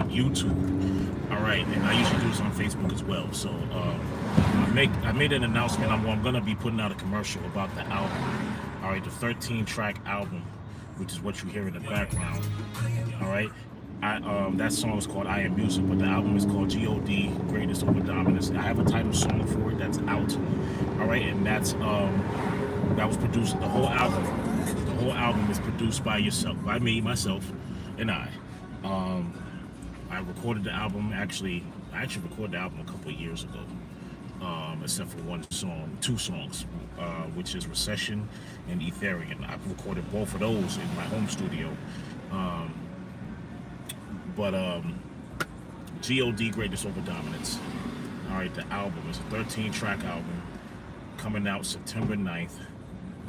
YouTube. All right, and I usually do this on Facebook as well. So I made an announcement. I'm gonna be putting out a commercial about the album. All right, the 13-track album, which is what you hear in the background. All right. That song is called I Am Music, but the album is called G.O.D. Greatness Over Dominance. I have a title song for it that's out. All right, and that was produced. The whole album is produced by me, myself, and I. I recorded the album. I actually recorded the album a couple of years ago, except for two songs, which is Recession and Etherian. I've recorded both of those in my home studio. But G.O.D. Greatness Over Dominance. All right, the album is a 13-track album coming out September 9th,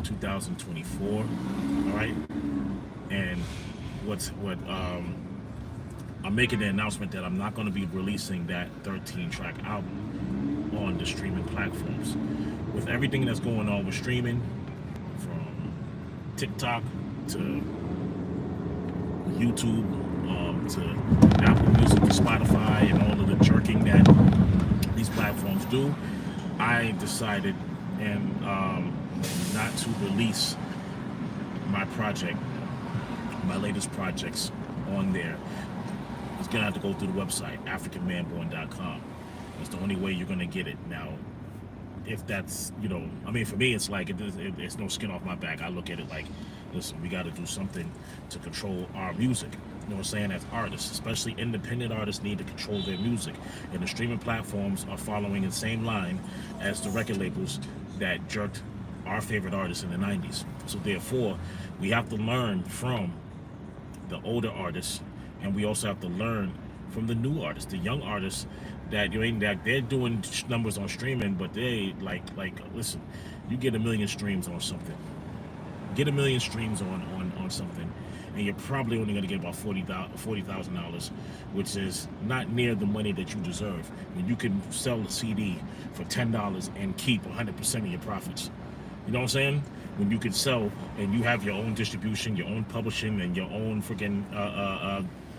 2024. All right, and I'm making the announcement that I'm not going to be releasing that 13-track album on the streaming platforms. With everything that's going on with streaming, from TikTok to YouTube, to Apple Music, to Spotify, and all of the jerking that these platforms do, I decided not to release my latest projects on there. It's gonna have to go through the website, AfricanManborn.com. That's the only way you're gonna get it. Now, if that's, for me, it's like it's no skin off my back. I look at it like, listen, we got to do something to control our music. You know what I'm saying? As artists, especially independent artists, need to control their music. And the streaming platforms are following the same line as the record labels that jerked our favorite artists in the 90s. So therefore, we have to learn from the older artists, and we also have to learn from the new artists, the young artists that they're doing numbers on streaming, but they listen, you get 1 million streams on something. Get 1 million streams on something, and you're probably only going to get about $40,000, which is not near the money that you deserve. When you can sell a CD for $10 and keep 100% of your profits. You know what I'm saying? When you can sell and you have your own distribution, your own publishing, and your own freaking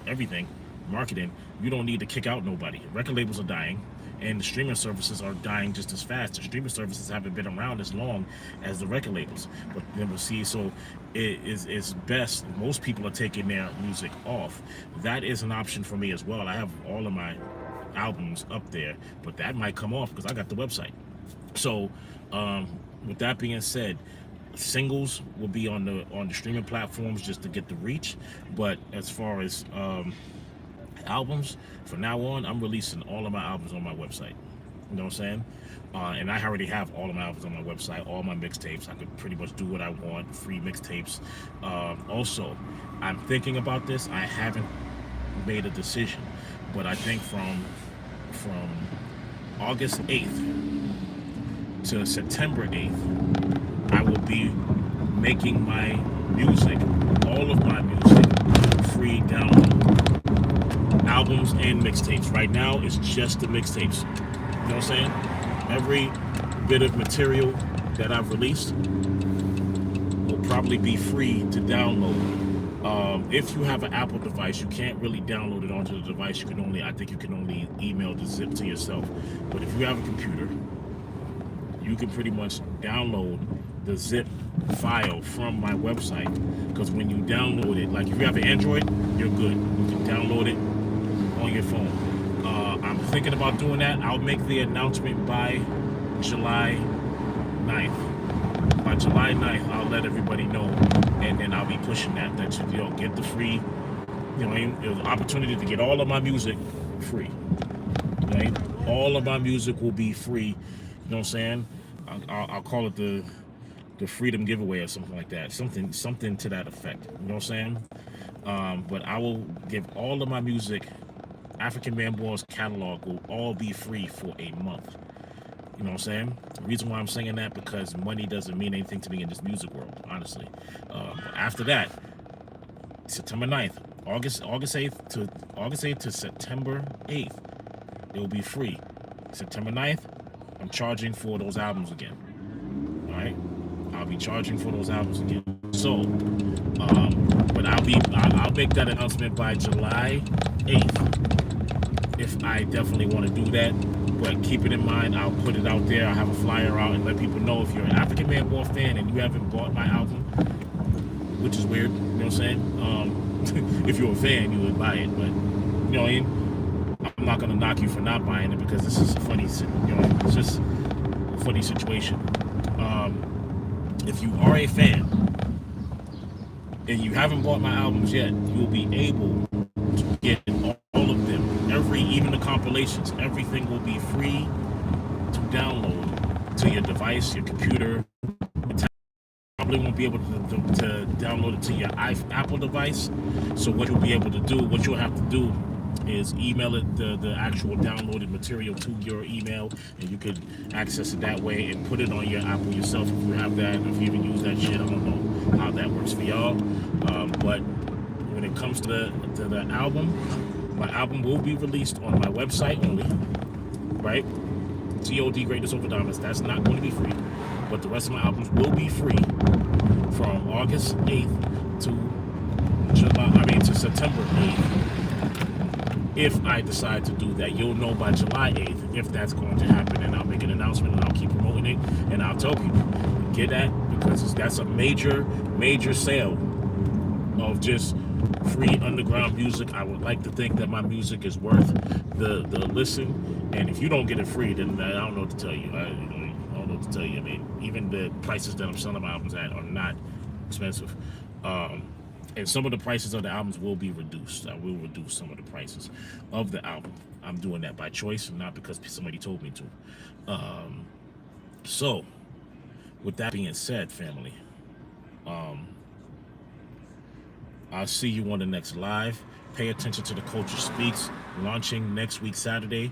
everything, marketing, you don't need to kick out nobody. Record labels are dying, and the streaming services are dying just as fast. The streaming services haven't been around as long as the record labels. But then we'll see, so it's best, most people are taking their music off. That is an option for me as well. I have all of my albums up there, but that might come off because I got the website. So with that being said, singles will be on the streaming platforms just to get the reach. But as far as albums, from now on, I'm releasing all of my albums on my website. You know what I'm saying? And I already have all of my albums on my website, all my mixtapes. I could pretty much do what I want, free mixtapes. Also, I'm thinking about this. I haven't made a decision, but I think from August 8th to September 8th, I will be making my music, all of my music, free download. Albums and mixtapes. Right now, it's just the mixtapes. You know what I'm saying? Every bit of material that I've released will probably be free to download. If you have an Apple device, you can't really download it onto the device. I think you can only email the zip to yourself. But if you have a computer, you can pretty much download the zip file from my website. Because when you download it, like if you have an Android, you're good. You can download it on your phone. I'm thinking about doing that. I'll make the announcement by July 9th. By July 9th, I'll let everybody know, and then I'll be pushing that you get the free, the opportunity to get all of my music free. Right? All of my music will be free. You know what I'm saying? I'll call it the freedom giveaway or something like that. Something to that effect. You know what I'm saying? But I will give all of my music. African Manborn's catalog will all be free for a month. You know what I'm saying? The reason why I'm saying that, because money doesn't mean anything to me in this music world, honestly. After that, September 9th, August 8th to September 8th, it will be free. September 9th, I'm charging for those albums again. All right? I'll be charging for those albums again. So, but I'll make that announcement by July 8th. I definitely want to do that. But keep it in mind, I'll put it out there. I'll have a flyer out and let people know if you're an African Man Born fan and you haven't bought my album, which is weird, you know what I'm saying? If you're a fan, you would buy it, but you know what I mean? I'm not gonna knock you for not buying it because this is a funny, it's just a funny situation. If you are a fan and you haven't bought my albums yet, you'll be able to get all of them. Even the compilations, everything will be free to download to your device, your computer. You probably won't be able to download it to your Apple device. So what you'll be able to do, what you'll have to do is email it, the actual downloaded material to your email, and you can access it that way and put it on your Apple yourself if you have that, if you even use that shit. I don't know how that works for y'all, but when it comes to the album, my album will be released on my website only, right? GOD Greatness Over Diamonds. That's not going to be free, but the rest of my albums will be free from August 8th to September 8th. If I decide to do that, you'll know by July 8th if that's going to happen, and I'll make an announcement and I'll keep promoting it, and I'll tell people, get that, because that's a major sale of just free underground music. I would like to think that my music is worth the listen, and if you don't get it free, then I don't know what to tell you. I don't know what to tell you. I mean, even the prices that I'm selling my albums at are not expensive, and some of the prices of the albums will be reduced. I will reduce some of the prices of the album. I'm doing that by choice and not because somebody told me to. So with that being said, family, I'll see you on the next live. Pay attention to The Culture Speaks, launching next week, Saturday,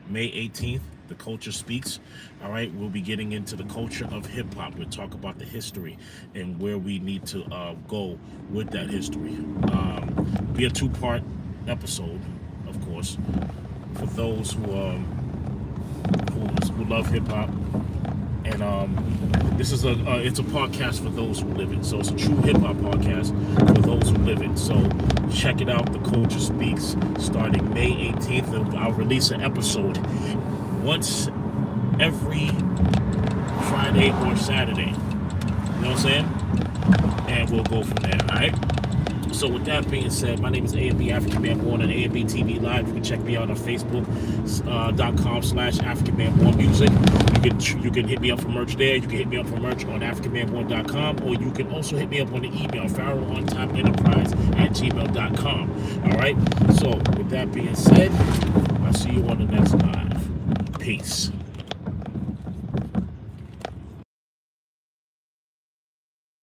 May 18th. The Culture Speaks. All right, we'll be getting into the culture of hip hop. We'll talk about the history and where we need to go with that history. Be a 2-part episode, of course, for those who love hip hop. And this is it's a podcast for those who live it. So it's a true hip hop podcast for those who live it. So check it out. The Culture Speaks, starting May 18th. I'll release an episode once every Friday or Saturday. You know what I'm saying? And we'll go from there. All right. So with that being said, my name is A&B African Man Born on A&B TV Live. You can check me out on Facebook.com/AfricanManBornMusic. You can hit me up for merch there. You can hit me up for merch on AfricanManBorn.com, or you can also hit me up on the email PharaohOnTopEnterprise@gmail.com. All right. So with that being said,